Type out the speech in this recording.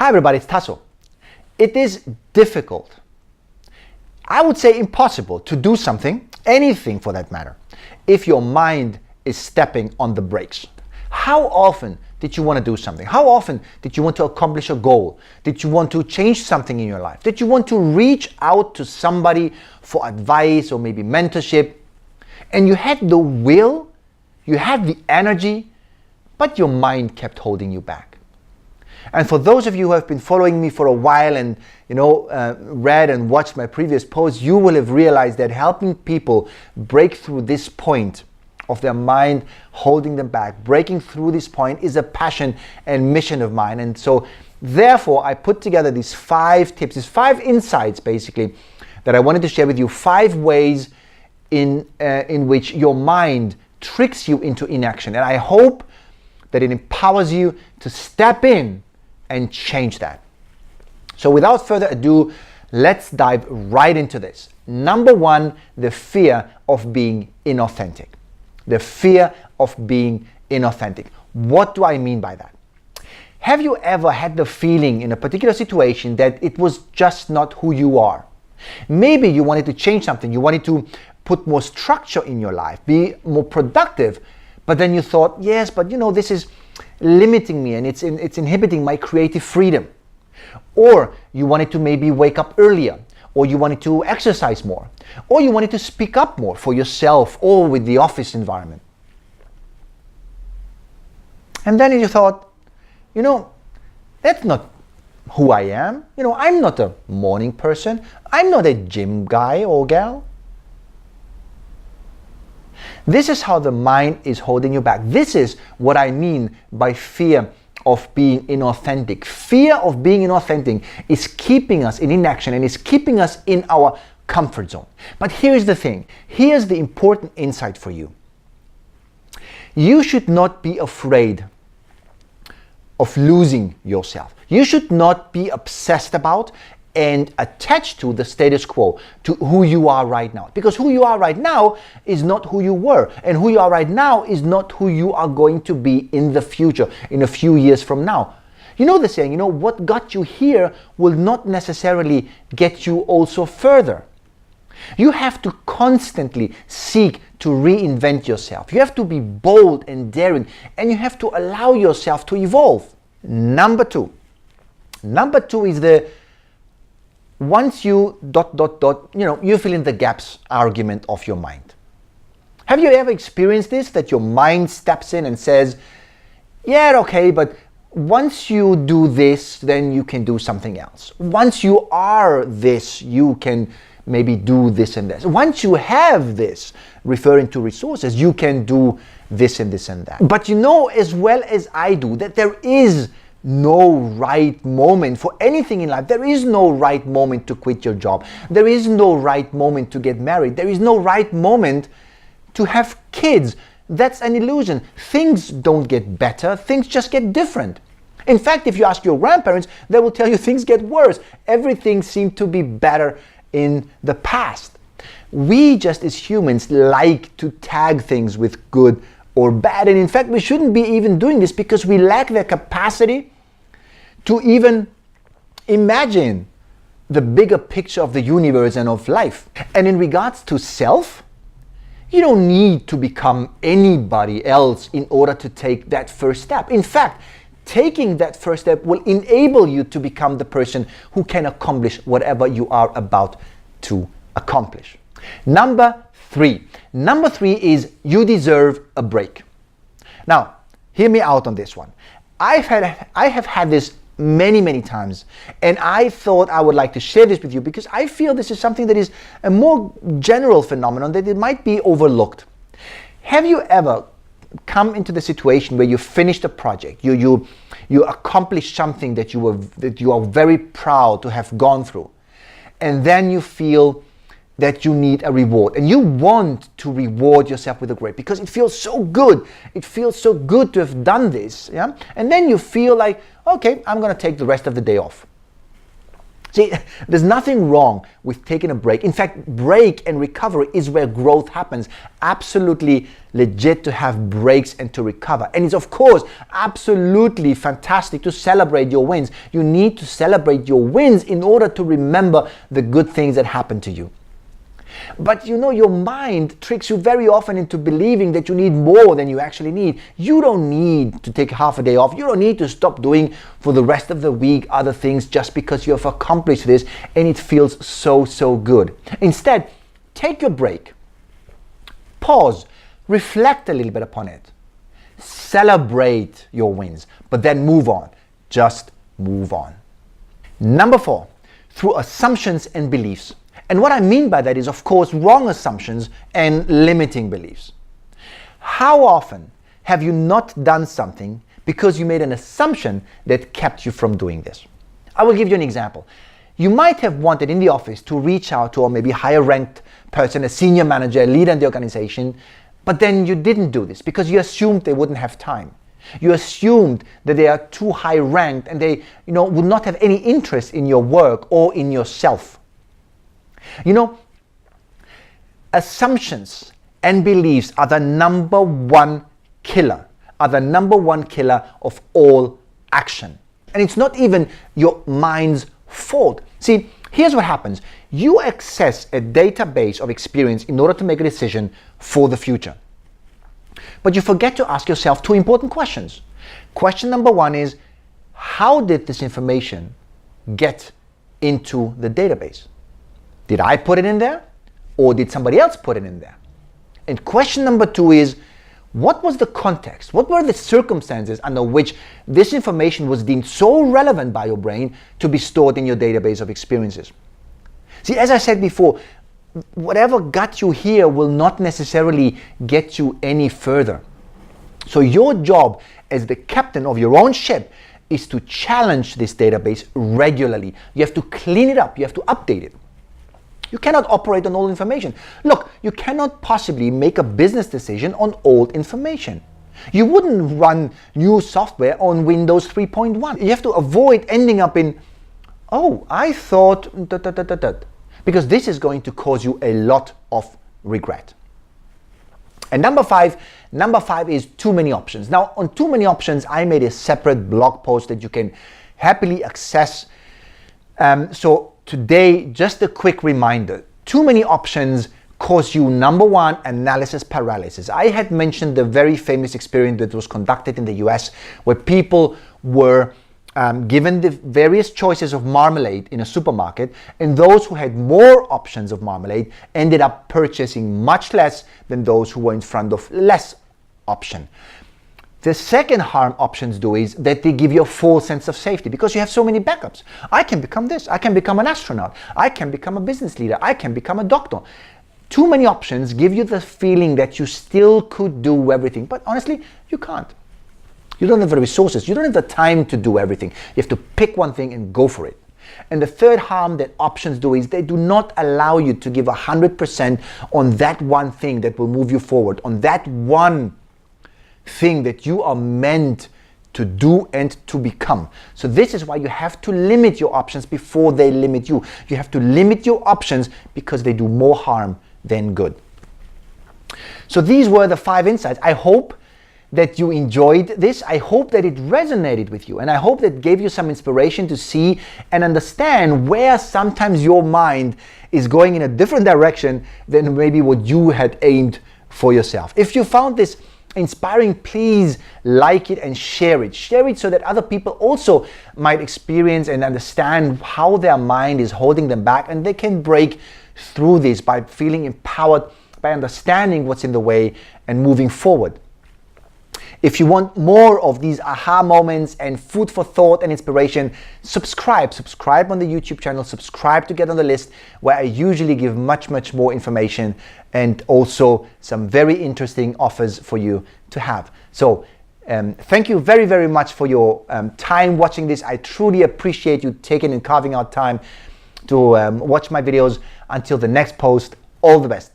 Hi everybody, it's Tasso. It is difficult, I would say impossible, to do something, anything for that matter, if your mind is stepping on the brakes. How often did you want to do something? How often did you want to accomplish a goal? Did you want to change something in your life? Did you want to reach out to somebody for advice or maybe mentorship? And you had the will, you had the energy, but your mind kept holding you back. And for those of you who have been following me for a while and read and watched my previous posts, you will have realized that helping people break through this point of their mind holding them back, breaking through this point, is a passion and mission of mine. And so therefore I put together these 5 tips, these 5 insights basically that I wanted to share with you, 5 ways in which your mind tricks you into inaction. And I hope that it empowers you to step in and change that. So without further ado, let's dive right into this. Number 1, the fear of being inauthentic. The fear of being inauthentic. What do I mean by that? Have you ever had the feeling in a particular situation that it was just not who you are? Maybe you wanted to change something, you wanted to put more structure in your life, be more productive, but then you thought, yes, but this is limiting me and it's inhibiting my creative freedom. Or you wanted to maybe wake up earlier, or you wanted to exercise more, or you wanted to speak up more for yourself or with the office environment. And then you thought, that's not who I am. I'm not a morning person. I'm not a gym guy or gal. This is how the mind is holding you back. This is what I mean by fear of being inauthentic. Fear of being inauthentic is keeping us in inaction and is keeping us in our comfort zone. But here's the thing. Here's the important insight for you. You should not be afraid of losing yourself. You should not be obsessed about and attached to the status quo, to who you are right now. Because who you are right now is not who you were. And who you are right now is not who you are going to be in the future, in a few years from now. You know the saying, what got you here will not necessarily get you also further. You have to constantly seek to reinvent yourself. You have to be bold and daring, and you have to allow yourself to evolve. Number 2 is the once you ... you fill in the gaps argument of your mind. Have you ever experienced this, that your mind steps in and says, yeah, okay, but once you do this, then you can do something else. Once you are this, you can maybe do this and this. Once you have this, referring to resources, you can do this and this and that. But you know as well as I do that there is no right moment for anything in life. There is no right moment to quit your job. There is no right moment to get married. There is no right moment to have kids. That's an illusion. Things don't get better. Things just get different. In fact, if you ask your grandparents, they will tell you things get worse. Everything seemed to be better in the past. We just as humans like to tag things with good or bad. And in fact, we shouldn't be even doing this because we lack the capacity to even imagine the bigger picture of the universe and of life. And in regards to self, you don't need to become anybody else in order to take that first step. In fact, taking that first step will enable you to become the person who can accomplish whatever you are about to accomplish. Number 3 is you deserve a break. Now, hear me out on this one. I have had this many times, and I thought I would like to share this with you because I feel this is something that is a more general phenomenon that it might be overlooked. Have you ever come into the situation where you finished a project, you accomplished something that you are very proud to have gone through, and then you feel that you need a reward and you want to reward yourself with a break because it feels so good. It feels so good to have done this, yeah? And then you feel like, okay, I'm going to take the rest of the day off. See, there's nothing wrong with taking a break. In fact, break and recovery is where growth happens. Absolutely legit to have breaks and to recover. And it's of course absolutely fantastic to celebrate your wins. You need to celebrate your wins in order to remember the good things that happen to you. But you know, your mind tricks you very often into believing that you need more than you actually need. You don't need to take half a day off. You don't need to stop doing for the rest of the week other things just because you have accomplished this and it feels so good. Instead, take your break. Pause. Reflect a little bit upon it. Celebrate your wins, but then move on. Just move on. Number 4, through assumptions and beliefs. And what I mean by that is, of course, wrong assumptions and limiting beliefs. How often have you not done something because you made an assumption that kept you from doing this? I will give you an example. You might have wanted in the office to reach out to a maybe higher ranked person, a senior manager, a leader in the organization, but then you didn't do this because you assumed they wouldn't have time. You assumed that they are too high ranked and they, would not have any interest in your work or in yourself. Assumptions and beliefs are the number one killer of all action. And it's not even your mind's fault. See, here's what happens. You access a database of experience in order to make a decision for the future. But you forget to ask yourself 2 important questions. Question number 1 is, how did this information get into the database? Did I put it in there, or did somebody else put it in there? And question number 2 is, what was the context? What were the circumstances under which this information was deemed so relevant by your brain to be stored in your database of experiences? See, as I said before, whatever got you here will not necessarily get you any further. So your job as the captain of your own ship is to challenge this database regularly. You have to clean it up. You have to update it. You cannot operate on old information. Look, you cannot possibly make a business decision on old information. You wouldn't run new software on Windows 3.1. You have to avoid ending up in, oh, I thought, because this is going to cause you a lot of regret. And number five is too many options. Now, on too many options, I made a separate blog post that you can happily access. So today, just a quick reminder, too many options cause you, number 1, analysis paralysis. I had mentioned the very famous experiment that was conducted in the US where people were given the various choices of marmalade in a supermarket, and those who had more options of marmalade ended up purchasing much less than those who were in front of less option. The second harm options do is that they give you a false sense of safety because you have so many backups. I can become this, I can become an astronaut, I can become a business leader, I can become a doctor. Too many options give you the feeling that you still could do everything, but honestly, you can't. You don't have the resources, you don't have the time to do everything. You have to pick one thing and go for it. And the third harm that options do is they do not allow you to give 100% on that one thing that will move you forward, on that one thing that you are meant to do and to become. So this is why you have to limit your options before they limit you. You have to limit your options because they do more harm than good. So these were the 5 insights. I hope that you enjoyed this. I hope that it resonated with you, and I hope that gave you some inspiration to see and understand where sometimes your mind is going in a different direction than maybe what you had aimed for yourself. If you found this inspiring, please like it and share it. Share it so that other people also might experience and understand how their mind is holding them back, and they can break through this by feeling empowered, by understanding what's in the way and moving forward. If you want more of these aha moments and food for thought and inspiration, subscribe on the YouTube channel, subscribe to get on the list where I usually give much more information and also some very interesting offers for you to have. So thank you very much for your time watching this. I truly appreciate you taking and carving out time to watch my videos. Until the next post, all the best.